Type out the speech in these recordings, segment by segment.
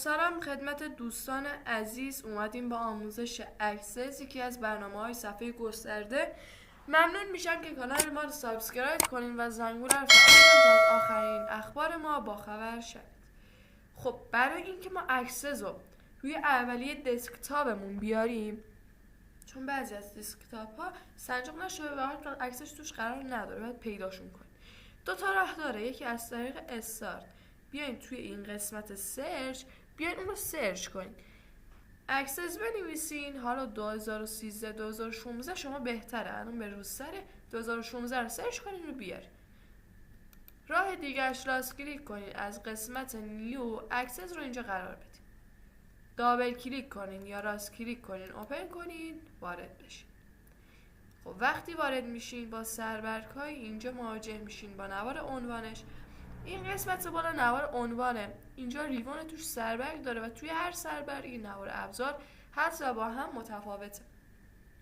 سلام خدمت دوستان عزیز. اومدیم با آموزش اکسس، یکی از برنامه‌های صفحه گسترده. ممنون میشم که کانال ما رو سابسکرایب کنین و زنگوله رو فعال کنین تا از آخرین اخبار ما باخبر شید. خب برای اینکه ما اکسس رو روی اولیه دسکتاپمون بیاریم، چون بعضی از دسکتاپ ها سنجاق نشده و حتی اکسس توش قرار نداره، باید پیداشون کنیم. دو تا راه داره، یکی از طریق استارت، بیاین توی این قسمت سرچ بیاین اون رو سرچ کنین، اکسس بنویسین. حالا 2013 2016 شما بهتره، الان به روز سر 2016 رو سرچ کنین رو بیارین. راه دیگرش راست کلیک کنین، از قسمت نیو اکسس رو اینجا قرار بدین، دابل کلیک کنین یا راست کلیک کنین اوپن کنین، وارد بشین. خب وقتی وارد میشین با سربرکای اینجا مواجه میشین با نوار عنوانش. این قسمت بالا نوار عنوانه، اینجا ریوان توش سربرگ داره و توی هر سربرگی نوار ابزار حتی با هم متفاوته.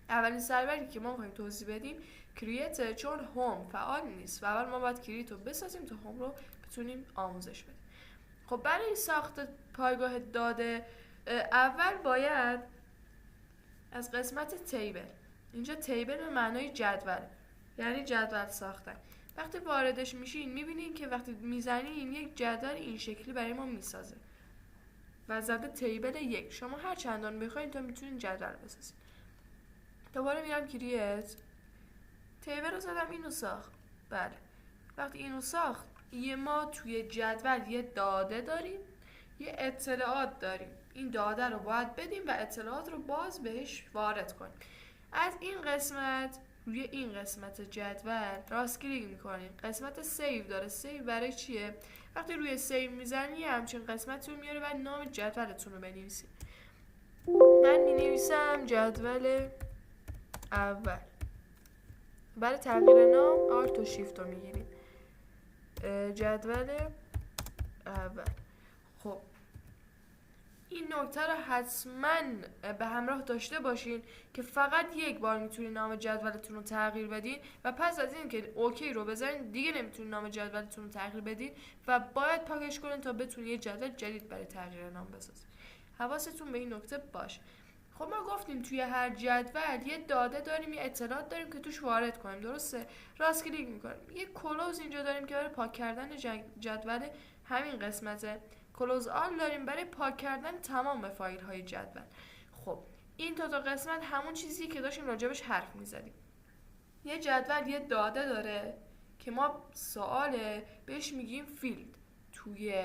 اولین سربرگی که ما میخوایم توضیح بدیم کریت، چون هوم فعال نیست و اول ما باید کریت رو بسازیم تا هوم رو بتونیم آموزش بدیم. خب برای ساخت پایگاه داده اول باید از قسمت تیبل، اینجا تیبل به معنای جدول، یعنی جدول ساختن. وقتی واردش میشین میبینین که وقتی میزنین یک جدول این شکلی برای ما میسازه و زده تیبل 1. شما هر چندان بخواین تا میتونین جدول بسازین. دوباره میرم کریت، تیبل رو زدم، اینو ساخت. بله، وقتی اینو ساخت ما توی جدول یه داده داریم، یه اطلاعات داریم. این داده رو باید بدیم و اطلاعات رو باز بهش وارد کنیم. از این قسمت روی این قسمت جدول راست کلیک میکنین، قسمت سیو داره. سیو برای چیه؟ وقتی روی سیو میزنی همچین قسمتی رو میاره و نام جدولتون رو بنویسید. من مینویسم جدول اول. برای تغییر نام آلت و شیفت رو میگیریم، جدول اول. خب این نکته رو حتما به همراه داشته باشین که فقط یک بار میتونین نام جدولتون رو تغییر بدین و پس از این که اوکی رو بزنین دیگه نمیتونین نام جدولتون رو تغییر بدین و باید پاکش کنین تا بتونین یه جدول جدید برای تغییر نام بسازین. حواستون به این نکته باشه. خب ما گفتیم توی هر جدول یه داده داریم، یه اطلاعات داریم که توش وارد کنیم، درسته؟ راست کلیک میکنیم، یه کلوز اینجا داریم که برای پاک کردن جدول همین قسمته. کلوز آل داریم برای پاک کردن تمام فایل های جدول. خب این تا قسمت همون چیزی که داشتیم راجبش حرف میزدیم. یه جدول یه داده داره که ما سواله بهش میگیم فیلد، توی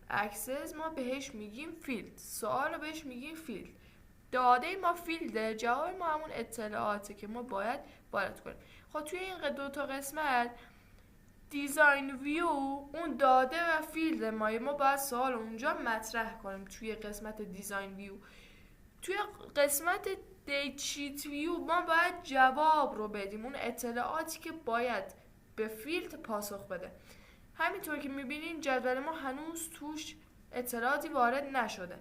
اکسس ما بهش میگیم فیلد، سوال بهش میگیم فیلد. داده ما فیلده، جواب ما همون اطلاعاته که ما باید وارد کنیم. خب توی این دو تا قسمت دیزاین ویو اون داده و فیلد ما باید سوال اونجا مطرح کنیم توی قسمت دیزاین ویو. توی قسمت دیت شیت ویو ما باید جواب رو بدیم، اون اطلاعاتی که باید به فیلد پاسخ بده. همینطور که میبینین جدول ما هنوز توش اطلاعاتی وارد نشده.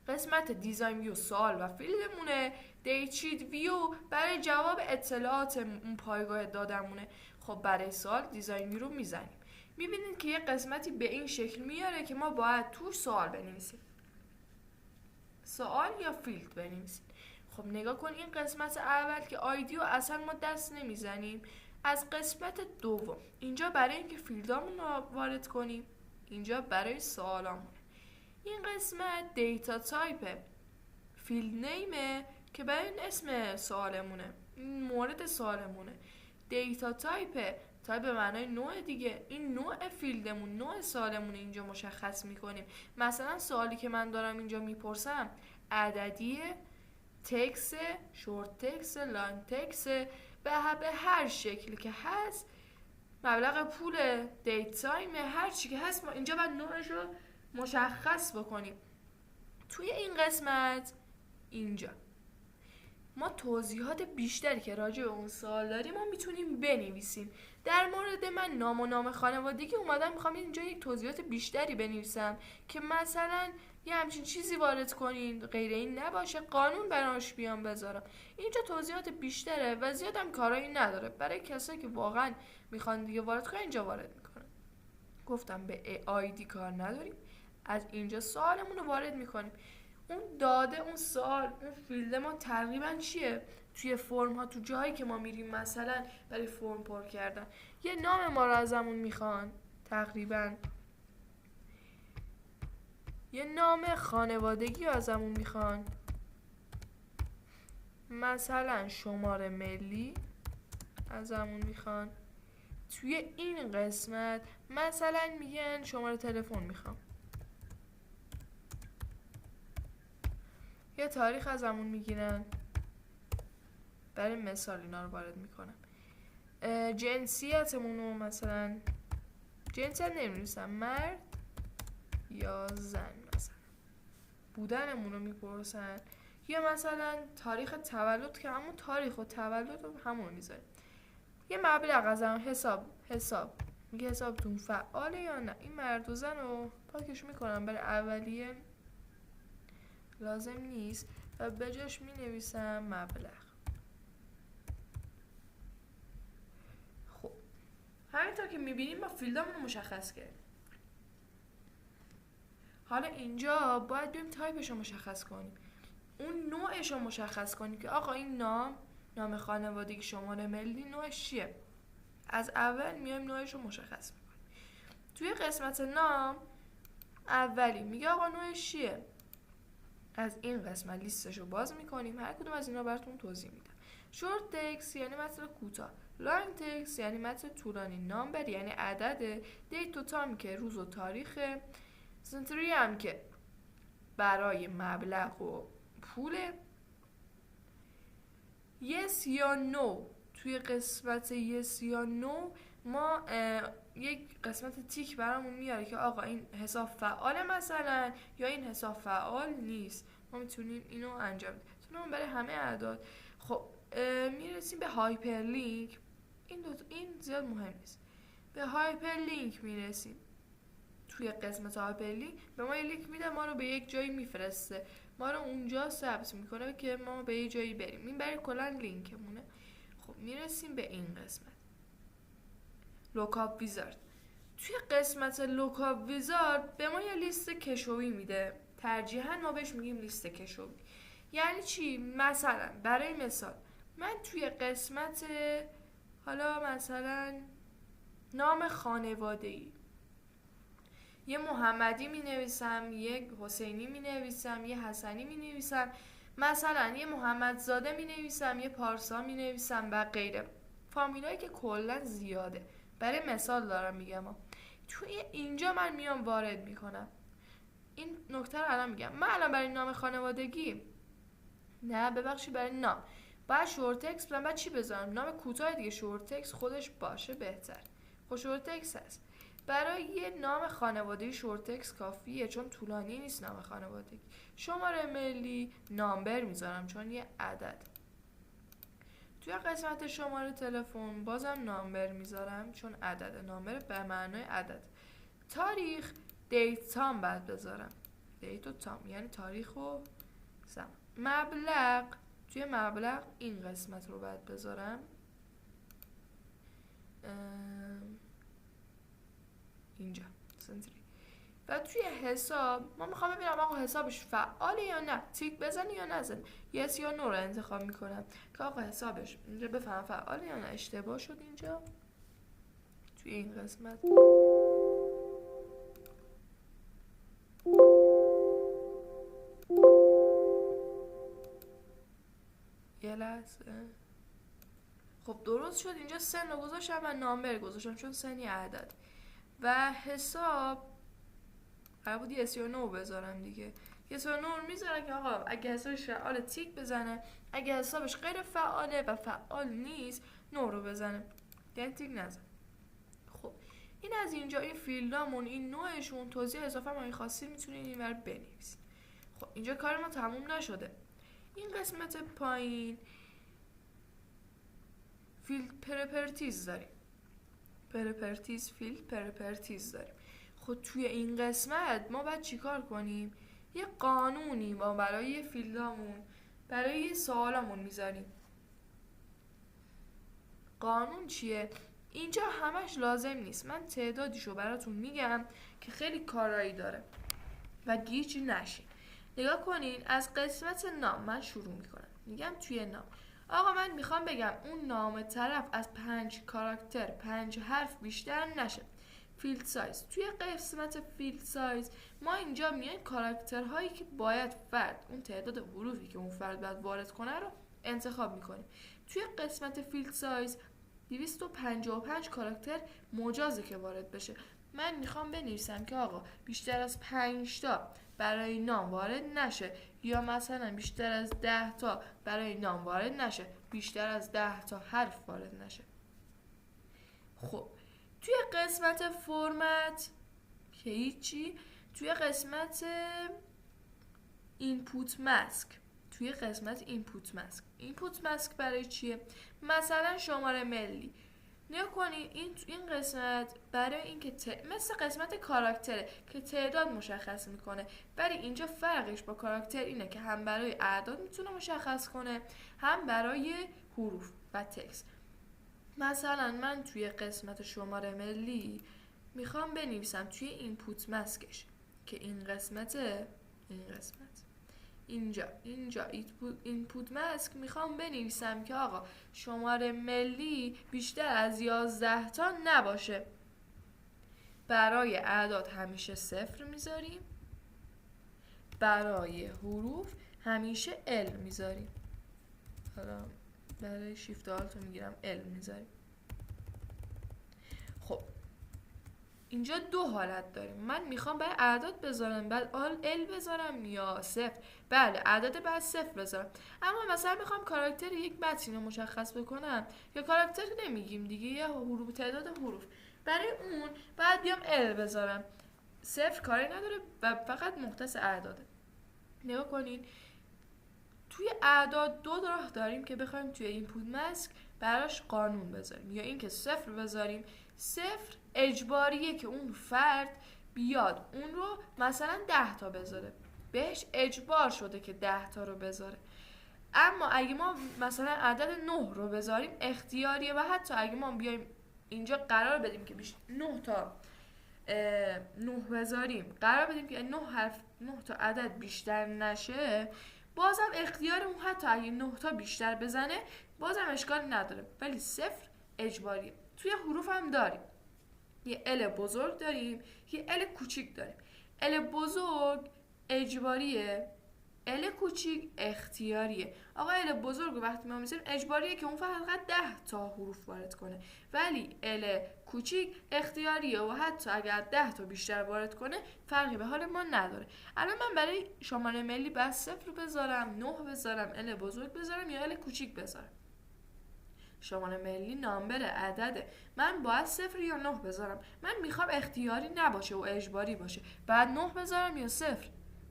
قسمت دیزاین ویو سوال و فیلدمونه، دیت شیت ویو برای جواب اطلاعات اون پایگاه دادمونه. خب برای سوال دیزاین ویو رو میزنیم، میبینید که یه قسمتی به این شکل میاره که ما باید توش سوال بنویسیم، سوال یا فیلد بنویسیم. خب نگاه کن، این قسمت اول که آیدیو اصلا ما دست نمیزنیم. از قسمت دوم اینجا برای اینکه فیلدامون رو وارد کنیم، اینجا برای سوالامون. این قسمت دیتا تایپ، فیلد نیمه که برای این اسم سوالمونه، این مورد سوالمونه. دیتا تایپ، تایپ به معنای نوع دیگه، این نوع فیلدمون، نوع سوالمون اینجا مشخص میکنیم. مثلا سوالی که من دارم اینجا میپرسم عددیه، تکس، شورت تکس، لانگ تکس، به هر شکلی که هست، مبلغ پول، دیت تایم، هر چی که هست ما اینجا باید نوعش رو مشخص بکنیم. توی این قسمت اینجا ما توضیحات بیشتری که راجع به اون سوال داریم ما میتونیم بنویسیم. در مورد من نام و نام خانوادگی اومدم میخوام اینجا یک توضیحات بیشتری بنویسم که مثلا یه همچین چیزی وارد کنین، غیر این نباشه، قانون براش بیام بذارم. اینجا توضیحات بیشتره و زیادم کارایی نداره، برای کسایی که واقعا میخوان دیگه وارد کنن اینجا وارد میکنن. گفتم به آیدی کار نداریم، از اینجا سوالمون رو وارد میکنیم. اون داده، اون سوال، اون فیلد ما تقریبا چیه؟ توی فرم ها، تو جایی که ما میریم مثلا برای فرم پر کردن، یه نام ما رو ازمون میخوان، تقریبا یه نام خانوادگی رو ازمون میخوان، مثلا شماره ملی ازمون میخوان. توی این قسمت مثلا میگن شماره تلفن میخوام، یه تاریخ ازمون میگیرن. برای مثال اینا رو وارد میکنم. جنسیتمون رو مثلا جنسیت نمی‌نویسم، مرد یا زن مثلا. بودنمون رو میپرسن، یا مثلا تاریخ تولد که همون تاریخ و تولد رو همون میذاریم. یه مبلغ از هم حساب میگه حسابتون فعاله یا نه. این مرد و زن رو پاکش میکنم، برای اولیه لازم نیست و به جاش مینویسم مبلغ. خب همینطور که میبینیم ما فیلدامون رو مشخص کردیم. حالا اینجا باید بریم تایپش رو مشخص کنیم، اون نوعش رو مشخص کنیم که آقا این نام خانوادگی شماره ملی نوعش چیه. از اول میایم نوعش رو مشخص میکنیم. توی قسمت نام اولی میگه آقا نوعش چیه. از این قسمت لیستش رو باز میکنیم، هر کدوم از اینا براتون توضیح میدم. شورت تکست یعنی متن کوتاه، لانگ تکست یعنی متن طولانی، نامبر یعنی عدده، دیت و تایم که روز و تاریخه، سنتری هم که برای مبلغ و پوله. یس یا نو، توی قسمت یس یا نو ما یک قسمت تیک برامون میاره که آقا این حساب فعاله مثلا یا این حساب فعال نیست. ما میتونیم اینو انجام بدیم برای همه اعداد. خب میرسیم به هایپرلینک. این زیاد مهم نیست. به هایپرلینک میرسیم. توی قسمت هایپرلینک به ما یه لینک میده، ما رو به یک جایی میفرسته، ما رو اونجا ثبت میکنه که ما به یه جایی بریم. این برای کلا لینکمونه. خب میرسیم به این قسمت، لوکاپ ویزارد. توی قسمت لوکاپ ویزارد به ما یه لیست کشویی میده، ترجیحاً ما بهش میگیم لیست کشویی. یعنی چی؟ مثلا برای مثال من توی قسمت حالا مثلا نام خانوادگی یه محمدی می نویسم، یه حسینی می نویسم، یه حسنی می نویسم، مثلا یه محمدزاده می نویسم، یه پارسا می نویسم و غیره. فامیلایی که کلا زیاده، برای مثال دارم میگم. توی اینجا من میام وارد میکنم. این نکته رو الان میگم. من الان برای نام خانوادگی، نه ببخشید، برای نام باید شورت تکست بدم. بعد چی بذارم؟ نام کوتاه دیگه. شورت تکست خودش باشه بهتر. خب شورت تکست هست. برای یه نام خانوادگی شورت تکست کافیه، چون طولانی نیست نام خانوادگی. شماره ملی نامبر میذارم چون یه عدد. توی قسمت شماره تلفن بازم نامبر میذارم چون عدد. نامبر به معنای عدد. تاریخ دیت تام بعد بذارم. دیت و تام یعنی تاریخ و زمان. مبلغ، توی مبلغ این قسمت رو بعد بذارم، اینجا سنتری. و توی حساب ما میخوام ببینم آقا حسابش فعاله یا نه، تیک بزنی یا نزن، یس یا نو رو انتخاب میکنم که آقا حسابش اینجا بفهم فعاله یا نه. اشتباه شد اینجا توی این قسمت. یه لحظه. خب درست شد. اینجا سن رو گذاشتم و نامبر گذاشتم چون سنی عدد. و حساب قرار بود یس یا نو بذارم دیگه. یس یا نو رو میذارم که آقا اگه حسابش فعاله تیک بزنه، اگه حسابش غیر فعاله و فعال نیست نو رو بزنه، یعنی تیک نزن. خب این از اینجا این فیلدامون، این نوعشون، توضیح اضافه ما خواستید میتونید اینور بنویسید. خب اینجا کار ما تموم نشده. این قسمت پایین فیلد پرپرتیز داریم. فیلد پرپرتیز داریم. خب توی این قسمت ما باید چیکار کنیم؟ یه قانونی ما برای یه فیلدامون، برای یه سوالامون میذاریم. قانون چیه؟ اینجا همش لازم نیست، من تعدادیشو براتون میگم که خیلی کارایی داره. و گیج نشین. نگاه کنین، از قسمت نام من شروع میکنم. میگم توی نام آقا من میخوام بگم اون نام طرف از 5 کاراکتر 5 حرف بیشتر نشه. فیلد سایز، توی قسمت فیلد سایز ما اینجا میایم کاراکترهایی که باید فرد اون تعداد حروفی که اون فرد باید وارد کنه رو انتخاب میکنیم. توی قسمت فیلد سایز 255 کاراکتر مجازه که وارد بشه. من میخوام بنویسم که آقا بیشتر از 5 تا برای نام وارد نشه، یا مثلا بیشتر از 10 تا برای نام وارد نشه، بیشتر از 10 تا حرف وارد نشه. خب توی قسمت فرمت که هیچی، توی قسمت اینپوت ماسک، اینپوت ماسک برای چیه؟ مثلا شماره ملی. نگاه کنید این قسمت برای اینکه مثل قسمت کاراکتره که تعداد مشخص میکنه، ولی اینجا فرقش با کاراکتر اینه که هم برای اعداد میتونه مشخص کنه، هم برای حروف و تکست. مثلا من توی قسمت شماره ملی میخوام بنویسم توی اینپوت ماسکش که این قسمت اینجا اینپوت ماسک میخوام بنویسم که آقا شماره ملی بیشتر از 11 تا نباشه. برای اعداد همیشه 0 میذاریم، برای حروف همیشه ال میذاریم. حالا برای شیفت آلت رو میگیرم ال میذاریم. خب اینجا 2 حالت داریم. من میخوام برای اعداد بذارم بعد ال بذارم یا 0. بله اعداد بعد 0 بذارم. اما مثلا میخوام کاراکتر یک متن رو مشخص بکنم یا کاراکتر نمیگیم دیگه، یه حروف تعداد حروف، برای اون بعد بیام ال بذارم. 0 کاری نداره و فقط مختص اعداده. نگاه کنین توی اعداد 2 راه داریم که بخوایم توی اینپوت ماسک براش قانون بذاریم، یا اینکه 0 بذاریم. 0 اجباریه که اون فرد بیاد اون رو مثلا 10 تا بذاره، بهش اجبار شده که 10 تا رو بذاره. اما اگه ما مثلا عدد 9 رو بذاریم اختیاریه، و حتی اگه ما بیایم اینجا قرار بدیم که 9 تا 9 بذاریم، قرار بدیم که 9 تا عدد بیشتر نشه، بازم اختیار اون حتی اگه 9 تا بیشتر بزنه بازم اشکال نداره، ولی 0 اجباریه. توی حروف هم داریم یه ال بزرگ داریم، یه ال کوچیک داریم. ال بزرگ اجباریه، ال کوچیک اختیاریه. آقا ال بزرگ وقتی ما میذاریم اجباریه که اون فقط 10 تا حروف وارد کنه، ولی ال کوچیک اختیاریه و حتی اگر 10 تا بیشتر وارد کنه فرقی به حال ما نداره. الان من برای شماره ملی بس 0 بذارم، 9 بذارم، ال بزرگ بذارم یا ال کوچیک بذارم. شماره ملی نامبر عدده، من باید 0 یا 9 بذارم. من میخوام اختیاری نباشه و اجباری باشه، بعد 9 بذارم یا 0؟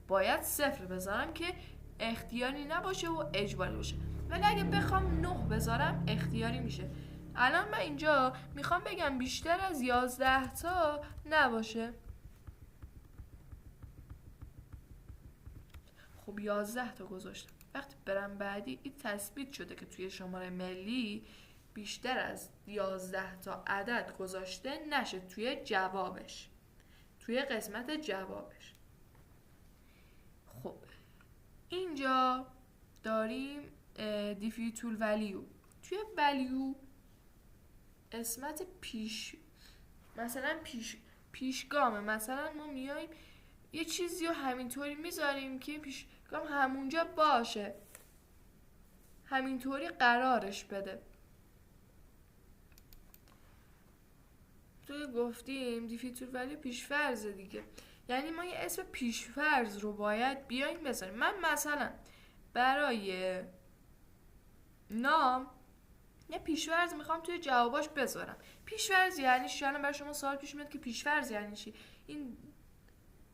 باید 0 بذارم که اختیاری نباشه و اجباری باشه، ولی اگه بخوام 9 بذارم اختیاری میشه. الان من اینجا میخوام بگم بیشتر از 11 تا نباشه. خب 11 تا گذاشتم. وقتی برم بعدی این تثبیت شده که توی شماره ملی بیشتر از 11 تا عدد گذاشته نشه توی جوابش، توی قسمت جوابش. خب اینجا داریم دیفیتول ولیو. توی ولیو قسمت مثلا پیشگامه. مثلا ما میایم یه چیزی رو همینطوری میذاریم که پیشگام همونجا باشه، همینطوری قرارش بده. توی گفتیم دیفیتول ولیو پیشفرض دیگه، یعنی ما یه اسم پیشفرض رو باید بیایم بذاریم. من مثلا برای نام یه پیشفرض میخوام توی جواباش بذارم. پیشفرض یعنی چی؟ الان برای شما سوال پیش میاد که پیشفرض یعنی چی؟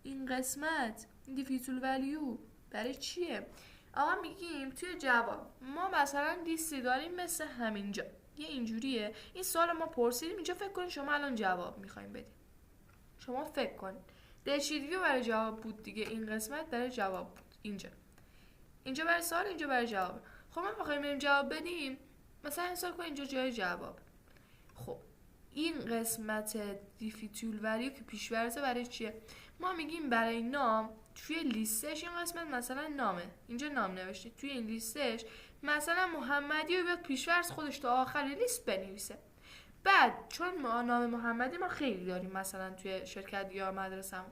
این قسمت این دیفیتول ولیو برای چیه؟ آقا میگیم توی جواب ما مثلا لیستی داریم مثل همینجا، یه اینجوریه. این سوال ما پرسیدیم اینجا، فکر کنید شما الان جواب میخوایم بدیم. شما فکر کنید چی دیگه برای جواب بود دیگه. این قسمت برای جواب بود، اینجا برای سوال، اینجا برای جواب. خب ما میخوایم بریم جواب بدیم، مثلا حساب کن اینجا جای جواب. خب این قسمت دیفیتول ولیو که پیش‌فرضه برای چیه؟ ما میگیم برای نام توی لیستش این قسمت مثلا نامه، اینجا نام نوشته، توی این لیستش مثلا محمدی رو بیاد پیش‌فرض خودش تا آخر لیست بنویسه. بعد چون ما نام محمدی ما خیلی داریم مثلا توی شرکت یا مدرسه‌مون،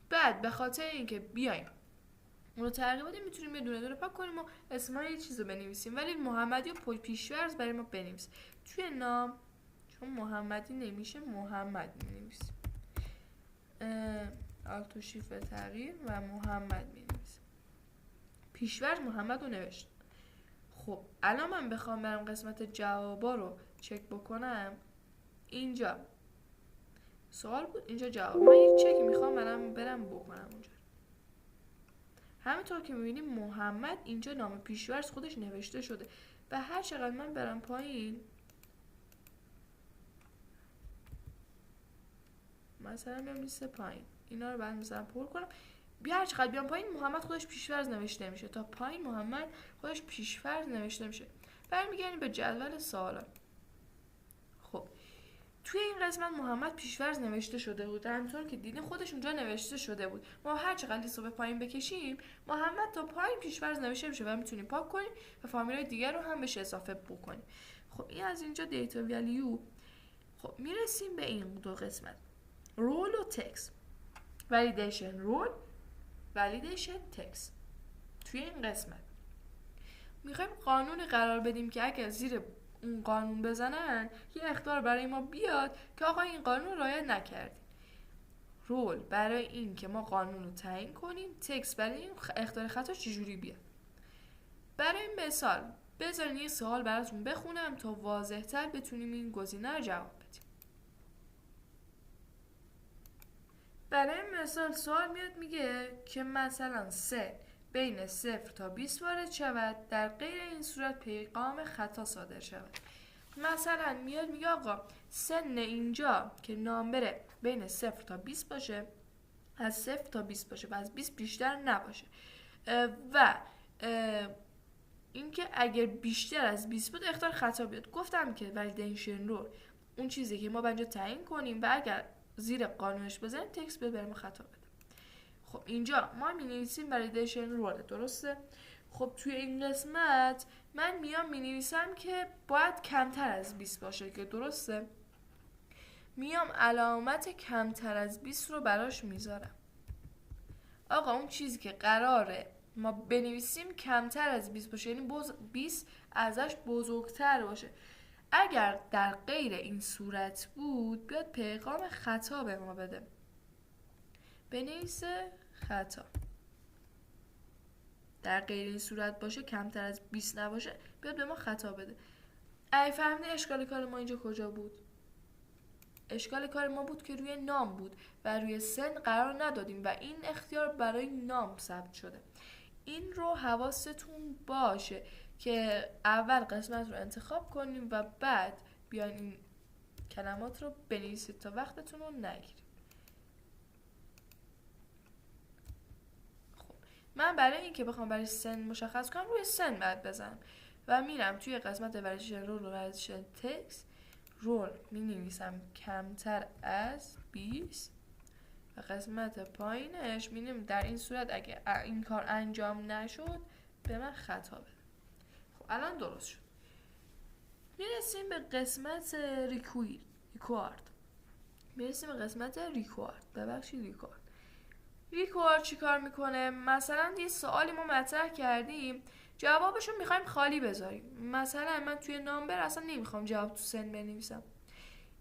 بعد به خاطر اینکه بیایم اون رو تغییر بدیم میتونیم یه دونه دونه پاک کنیم و اسمای یه چیز رو بنویسیم، ولی محمدی رو پیش‌فرض برای ما بنویسیم. توی نام چون محمدی نمیشه محمد می‌نویسیم، آلت و شیفت تغییر و محمد می‌نویسیم. پیش‌فرض محمد رو نوشت. خب الان من بخوام برم قسمت جوابا رو چک بکنم، اینجا سوال بود اینجا جواب، من یه چکی میخوام برم بکنم اونجا. همینطور که میبینیم محمد اینجا نام پیش‌فرض خودش نوشته شده و هر چقدر من برم پایین، مثلا بیام لیست پایین اینا رو بعد مثلا پر کنم، هر چقدر بیام پایین محمد خودش پیش‌فرض نوشته میشه، تا پایین محمد خودش پیش‌فرض نوشته میشه. برمیگردیم به جدول سوالا. خب توی این قسمت محمد پیش‌فرض نوشته شده بود، همونطور که دیدین خودش اونجا نوشته شده بود. ما هر چقدر لیست رو به پایین بکشیم محمد تا پایین پیش‌فرض نوشته میشه و میتونیم پاک کنیم و فامیلای دیگر رو هم بهش اضافه بکنیم. خب این از اینجا دیتا ولیو. خب میرسیم به این دو قسمت، رول و تکس، ولیدیشن رول، ولیدیشن تکس. توی این قسمت میخوایم قانون قرار بدیم که اگر زیر اون قانون بزنن یه اخطار برای ما بیاد که آقا این قانون رعایت نکردیم. رول برای این که ما قانون رو تعیین کنیم، تکس برای این اخطار خطا چجوری بیاد. برای مثال بذارین یه سوال براتون بخونم تا واضح‌تر بتونیم این گزینه رو جواب بدیم. برای مثال سوال میاد میگه که مثلا 3 بین 0 تا 20 وارد شود، در غیر این صورت پیغام خطا صادر شود. مثلا میاد میگه آقا سن اینجا که نامبر بین 0 تا 20 باشه، از 0 تا 20 باشه و از 20 بیشتر نباشه و اینکه اگر بیشتر از 20 بود اخطار خطا بیاد. گفتم که ولیدیشن رول اون چیزی که ما بنجا تعیین کنیم و اگر زیر قانونش بزنیم تکست بیاد برای ما خطا بده. خب اینجا ما می‌نویسیم ولیدیشن رول، درسته؟ خب توی این قسمت من میام می‌نویسم که باید کمتر از 20 باشه که درسته؟ میام علامت کمتر از 20 رو براش میذارم. آقا اون چیزی که قراره ما بنویسیم کمتر از 20 باشه، یعنی 20 ازش بزرگتر باشه. اگر در غیر این صورت بود بیاد پیغام خطا به ما بده، بنویسه خطا. در غیر این صورت باشه کمتر از 20 نباشه بیاد به ما خطا بده. ای فهمیدی اشکال کار ما اینجا کجا بود؟ اشکال کار ما بود که روی نام بود و روی سن قرار ندادیم و این اختیار برای نام ثبت شده. این رو حواستون باشه که اول قسمت رو انتخاب کنیم و بعد بیاین این کلمات رو بنویسید تا وقتتون رو نگیرید. خب من برای اینکه بخوام برای سن مشخص کنم روی سن باید بزنم و میرم توی قسمت ولیدیشن رول و ولیدیشن تکس، رول می نویسم کمتر از 20 و قسمت پایینش می نویسم در این صورت اگه این کار انجام نشد به من خطا بده. خب الان درست شد. میرسیم به قسمت ریکوارد. ریکوارد چی کار میکنه؟ مثلا یه سوالی ما مطرح کردیم جوابشو میخوایم خالی بذاریم، مثلا من توی نامبر اصلا نمیخوام جواب تو سن بنویسم،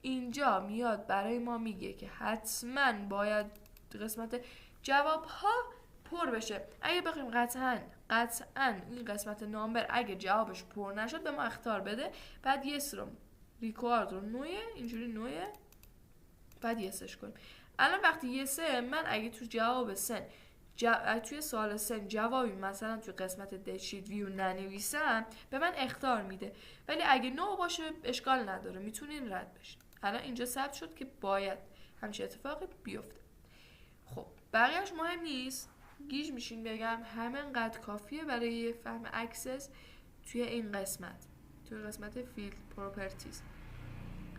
اینجا میاد برای ما میگه که حتما باید قسمت جواب ها پر بشه. اگه بخوایم قطعا این قسمت نامبر اگه جوابش پر نشد به ما اخطار بده، بعد یس رو ریکوارد رو نوعه اینجوری نوعه بعد یسش کنیم. الان وقتی یسه من اگه تو جواب سن توی سوال سن جوابی مثلا توی قسمت دشید ویو ننویسم به من اخطار میده، ولی اگه نو باشه اشکال نداره میتونین رد بشین. الان اینجا ثبت شد که باید همچین اتفاقی بیفته. خب بقیهش مهم نیست، گیج میشین بگم همینقدر کافیه برای فهم اکسس توی این قسمت، توی قسمت فیلد پروپرتیز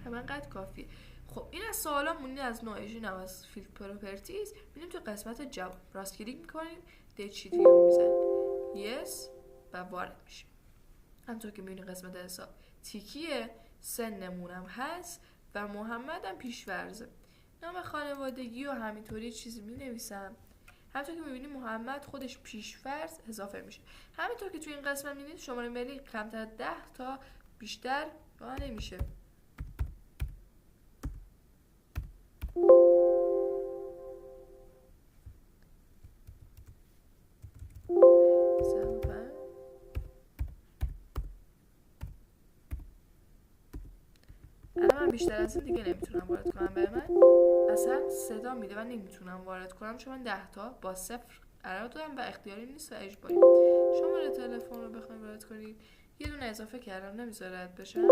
همینقدر کافیه. خب این از سوالا مونی از نوعیشین و از فیلد پروپرتیز. میریم تو قسمت جواب، راست کلیک میکنیم، دیت رو میزنیم yes و وارد میشیم. همطور که میبینیم قسمت حساب تیکیه، سنمونم هست و محمدم پیشورزه. نام خانوادگی و همینطوری چیزی مینویسم. همطور که میبینیم محمد خودش پیش‌فرض اضافه میشه. همینطور که توی این قسمت میبینید شماره ملی کمتر 10 تا بیشتر نمیشه. الان من بیشتر از این دیگه نمیتونم وارد کنم، برای من اصلا صدا میده و نمیتونم وارد کنم چون من 10 تا با 0 قرار دادم و اختیاری نیست و اجباری. شماره تلفن رو بخواید وارد کنید، یه دونه اضافه کردم نمیذاره رد بشم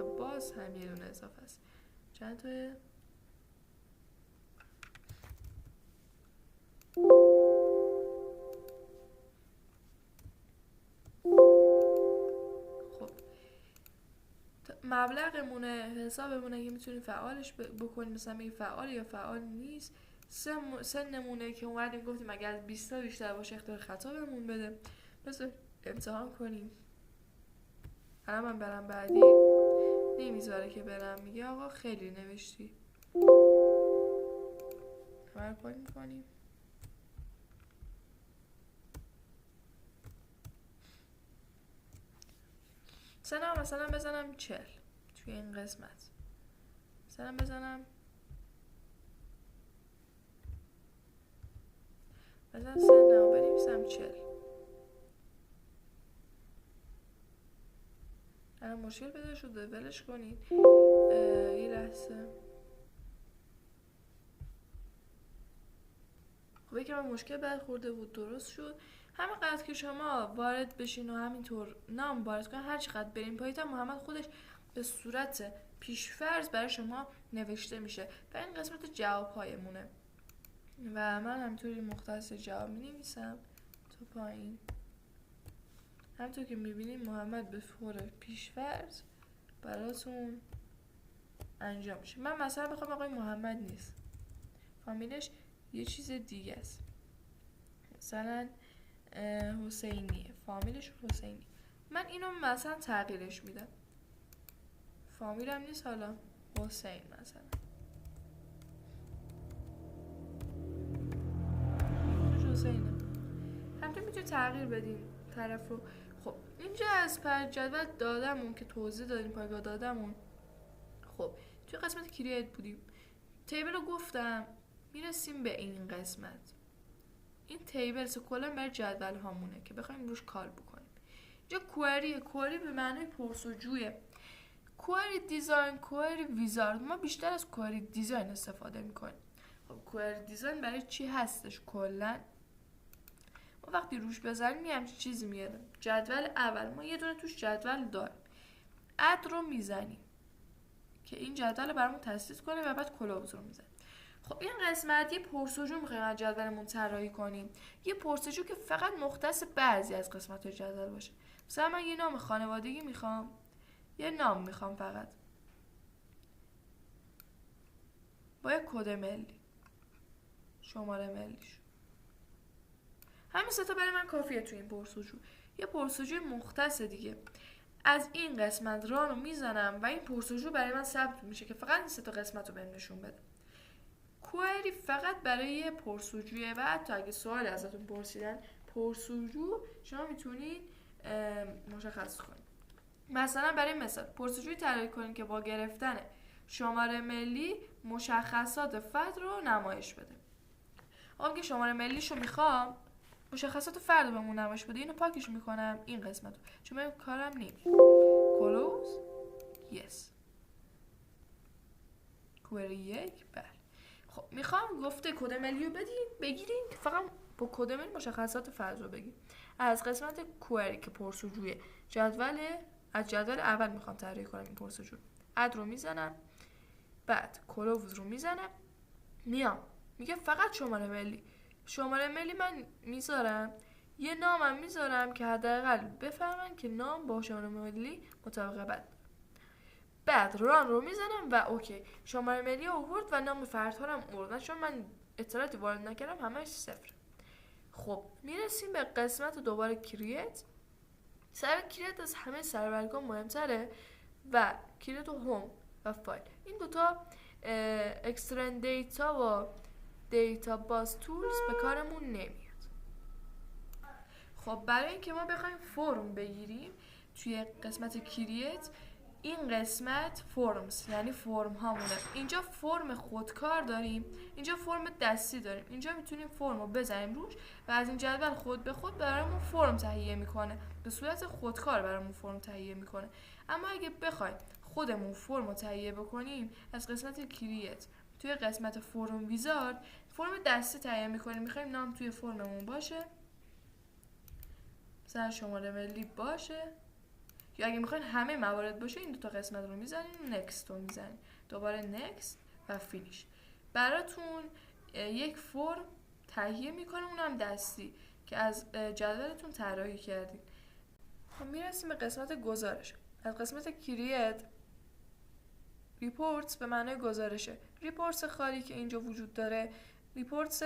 و باز هم یه دونه اضافه است. چند تا مبلغمونه، حسابمونه اگه میتونیم فعالش بکنیم، مثلا میگه فعال یا فعال نیست. سنمونه که اومدیم گفتیم اگر از 20 تا بیشتر باشه اختیار خطا بهمون بده. مثلا امتحان کنیم. الان من برم بعدی نمیذاره که برم، میگه آقا خیلی نوشتی. تمرکز میکنیم. سنم مثلا بزنم 40 توی این قسمت. مثلا بزنم سنم بنویسم 40. الان مشکل پیدا شده، ولش کنید. یه لحظه. خب یکم مشکل برخورده بود، درست شد. همینقدر که شما وارد بشین و همینطور نام وارد کنید، هر چقدر بریم پایین محمد خودش به صورت پیش‌فرض برای شما نوشته میشه و این قسمت جواب‌هایمونه و من همینطوری مختصر جواب می‌نویسم تا پایین. همونطور که می‌بینید محمد به فور پیش‌فرض براتون انجام میشه. من مثلا بخوام آقای محمد نیست، فامیلش یه چیز دیگه است، مثلا حسینیه، فامیلش حسینی، من اینو مثلا تغییرش میدم، فامیلم نیست حالا حسین مثلا، حسینه. همینطور میتونید تغییر بدین طرف رو. خب اینجا از پر جدول دادمون که توضیح دادیم، پایگاه دادمون. خب توی قسمت کرییت بودیم، تیبل رو گفتم، میرسیم به این قسمت. این تیبل کلا برای جدول هامونه که بخوایم روش کار بکنیم. اینجا کوئری به معنی پرسجویه. کوئری دیزاین، کوئری ویزارد. ما بیشتر از کوئری دیزاین استفاده میکنیم. خب کوئری دیزاین برای چی هستش کلا؟ ما وقتی روش بزنیم میام چیزی میاد. جدول اول ما یه دونه توش جدول داریم، اد رو میزنیم که این جدول برامون تثبیت کنه و بعد کلوز رو میزنیم. خب این قسمت یه پرسجو میخوایم از جدولمون طراحی کنیم، یه پرسجو که فقط مختص بعضی از قسمت‌های جدول باشه. مثلا من یه نام خانوادگی میخوام، یه نام میخوام فقط با یه کد ملی، شماره ملیش. همین سه تا برای من کافیه تو این پرسجو. یه پرسجوی مختص دیگه از این قسمت رانو میزنم و این پرسجو برای من ثبت میشه که فقط این سه تا قسمت رو بهم نشون بده. کوئری فقط برای پرسجویه و حتی اگه سوال ازتون پرسیدن پرسجو شما میتونید مشخص کنید. مثلا برای مثال پرسجویی طراحی کنید که با گرفتن شماره ملی مشخصات فرد رو نمایش بده. اگه شماره ملیشو میخوام مشخصات فرد رو بهمون نمایش بده، اینو پاکش میکنم این قسمت رو، چون من کارم نمیشه. کلوز یس کوئری 1 بله. خب میخوام گفته کد ملی رو بگیرین که فقط با کد ملی مشخصات فرد رو بگید. از قسمت کوئری که پرسجوی از جدول اول میخوام طراحی کنم این پرسجو، اد رو میزنم، بعد کلوز رو میزنم، میام میگه فقط شماره ملی من میذارم، یه نامم میذارم که حداقل بفهمن که نام با شماره ملی مطابقت. بعد ران رو میزنم و اوکی شماره ملی آورد و نام فردها هم آورد، چون من اطلاعاتی وارد نکردم همش 0. خب میرسیم به قسمت دوباره کریت. سر کریت از همه سرورگاه مهمتره و کریت و هوم و فایل. این دوتا اکسترن دیتا و دیتا باز تولز به کارمون نمیاد. خب برای اینکه ما بخوایم فرم بگیریم توی قسمت کریت، این قسمت فرمز یعنی فرم هامونه. اینجا فرم خودکار داریم، اینجا فرم دستی داریم. اینجا میتونیم فرم رو بزنیم روش و از این جدول خود به خود برامون فرم تهیه میکنه، به صورت خودکار برامون فرم تهیه میکنه. اما اگه بخوایم خودمون فرم رو تهیه بکنیم، از قسمت کریت توی قسمت فرم ویزارد فرم دستی تهیه میکنیم. میخوایم نام توی فرممون باشه، مثلا شماره ملی باشه، یا اگه میخواین همه موارد باشه این دو تا قسمت رو میزنین، نکست رو میزنین، دوباره نکست و فینیش. براتون یک فرم تهیه میکنه، اونم دستی که از جدولتون طراحی کردین. خب میرسیم به قسمت گزارش. از قسمت کریت ریپورتس به معنای گزارشه. ریپورتس خالی که اینجا وجود داره ریپورتس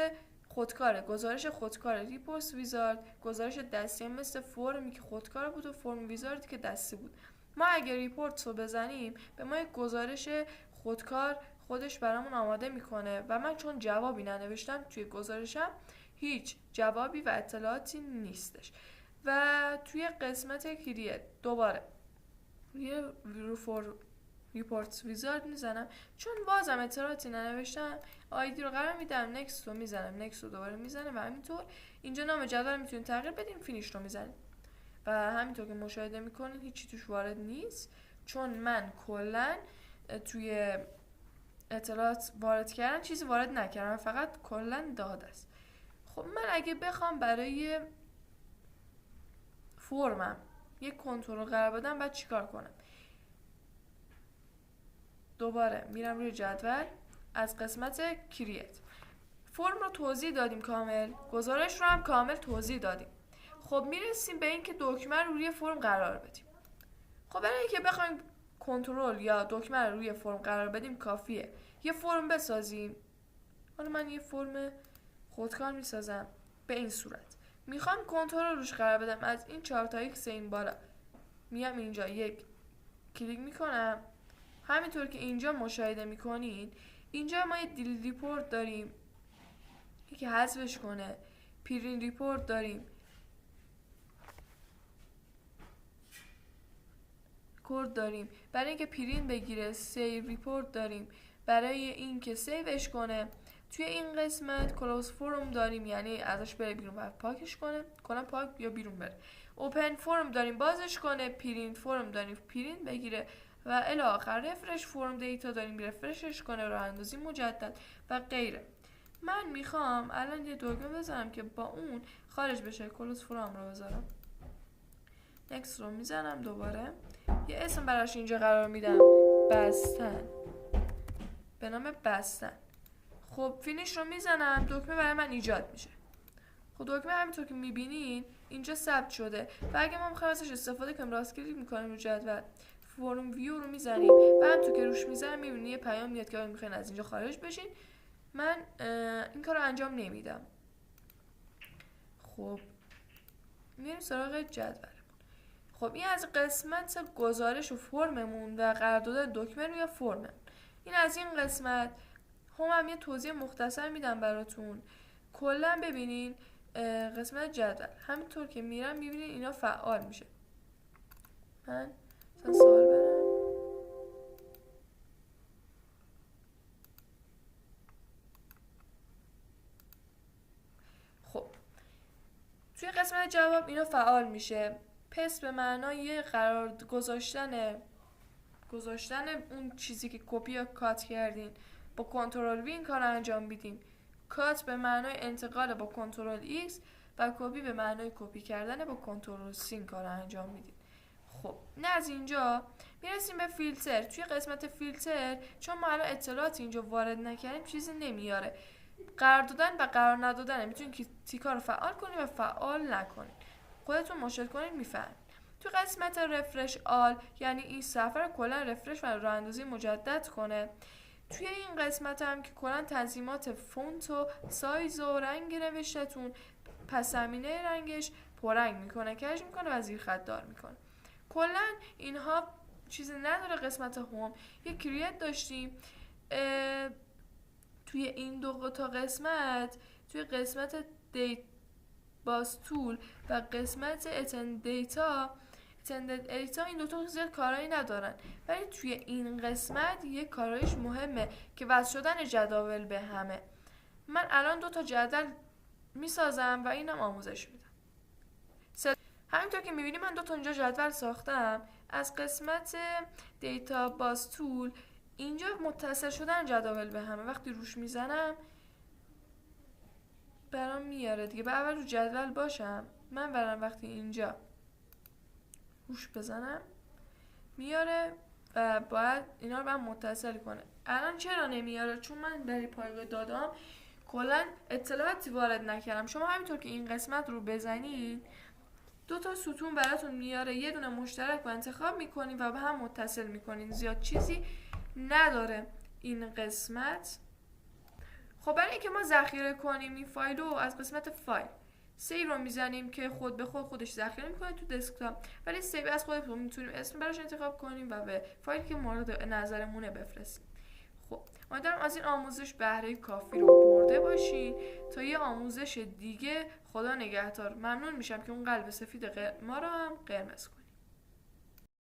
خودکاره، گزارش خودکاره. ریپورت ویزارد گزارش دستی مثل فرمی که خودکار بود و فرم ویزارد که دستی بود. ما اگه ریپورت رو بزنیم به ما یک گزارش خودکار خودش برامون آماده میکنه و من چون جوابی ننوشتم توی گزارشم هیچ جوابی و اطلاعاتی نیستش. و توی قسمت کریت دوباره روی ریپورت ویزارد میزنم، چون بازم اطلاعاتی ننوشتم آیدی رو قرار میدم، نکست رو میزنم، نکست رو دوباره میزنم و همینطور. اینجا نام جدول میتونید تغییر بدیم، فینیش رو میزنیم و همینطور که مشاهده میکنین هیچی توش وارد نیست، چون من کلا توی اطلاعات وارد کردم چیزی وارد نکردم، فقط کلا داده است. خب من اگه بخوام برای فرمم یک کنترل قرار بدم بعد چیکار کنم؟ دوباره میرم روی جدول، از قسمت کریت فرم رو توضیح دادیم کامل، گزارش رو هم کامل توضیح دادیم. خب میرسیم به این که دکمه رو روی فرم قرار بدیم. خب برای اینکه بخوایم کنترل یا دکمه رو روی فرم قرار بدیم کافیه یه فرم بسازیم. حالا من یه فرم خودکار میسازم به این صورت. میخوام کنترل روش قرار بدم، از این 4 تا ایکس این بالا میام اینجا یک کلیک میکنم. همینطور که اینجا مشاهده میکنین اینجا ما یه دیلیت ریپورت داریم که حذفش کنه، پرینت ریپورت داریم، کد داریم برای اینکه پرینت بگیره، سیو ریپورت داریم برای اینکه سیوش کنه. توی این قسمت کلوز فرم داریم یعنی ازش بره بیرون و پاکش کنه، پاک یا بیرون بره. اوپن فرم داریم بازش کنه، پرینت فرم داریم پرینت بگیره و الی آخر. رفرش فرم دیتا داریم رفرشش کنه، راه اندازی مجدد و غیره. من میخوام الان یه دکمه بزنم که با اون خارج بشه، کلوز فرم رو بذارم، نکست رو میزنم، دوباره یه اسم براش اینجا قرار میدم، بستن، به نام بستن. خب فینیش رو میزنم، دکمه برای من ایجاد میشه. خب دکمه همینطور که میبینین اینجا ثبت شده و اگه ما میخوایم ازش استفاده کنیم راست کلیک میکنیم رو جدول فرم ویو رو میزنیم و همینطور که روش میزنم میبینین یه پیام میاد که میخواین از اینجا خارج بشین. من این کار رو انجام نمیدم. خب میریم سراغ جدول. خب این از قسمت گزارش و فرممون و قرار دادن دکمه روی فرم. این از این قسمت. هم یه توضیح مختصر میدم براتون. کلا ببینین قسمت جدول همینطور که میرم میبینین اینا فعال میشه. من مثلا سوال برم. خب توی قسمت جواب اینا فعال میشه. پس به معنای قرار گذاشتن اون چیزی که کپی یا کات کردین با کنترل وی این کار انجام میدین. کات به معنای انتقال با کنترل ایکس و کپی به معنای کپی کردن با کنترل سی این کار انجام میدین. خب نه از اینجا میرسیم به فیلتر. توی قسمت فیلتر چون ما الان اطلاعات اینجا وارد نکردیم چیزی نمیاره. قرار دادن و قرار ندادن، میتونید که تیکا رو فعال کنید و فعال نکنید. خودتون مشاهده کنید میفهمید. تو قسمت رفرش آل یعنی این صفحه رو کلا رفرش و راه اندازی مجدد کنه. توی این قسمت هم که کلا تنظیمات فونت و سایز و رنگ نوشتتون پس زمینه رنگش پررنگ میکنه، کج میکنه و زیر خط دار میکنه. کلا اینها چیزی نداره. قسمت هوم یه کریت داشتیم توی این دو تا قسمت، توی قسمت دیت باز تول و قسمت اتند دیتا این دوتا زیاد کارایی ندارن، ولی توی این قسمت یه کارایش مهمه که وصل شدن جداول به همه. من الان 2 تا جدول میسازم و اینم آموزش میدم. همینطور که میبینی من 2 تا اینجا جدول ساختم. از قسمت دیتا باز تول اینجا متصل شدن جداول به همه، وقتی روش میزنم برام میاره دیگه. باید اول رو جدول باشم من، برام وقتی اینجا روش بزنم میاره و باید اینا رو من متصل کنه. الان چرا نمیاره؟ چون من در پایگاه دادم کلا اطلاعاتی وارد نکردم. شما همینطور که این قسمت رو بزنین 2 تا ستون براتون میاره، یه دونه مشترک رو انتخاب میکنین و به هم متصل میکنین. زیاد چیزی نداره این قسمت. خب برای اینکه ما ذخیره کنیم این فایل رو، از قسمت فایل سیو رو میزنیم که خود به خودش ذخیره میکنه تو دسکتاپ، ولی سیو از خودمون میتونیم اسم براش انتخاب کنیم و به فایلی که مورد نظرمونه بفرستیم. خب امیدوارم از این آموزش بهره کافی رو برده باشین. تا یه آموزش دیگه، خدا نگهدار. ممنون میشم که اون قلب سفید ما رو هم قرمز کنید.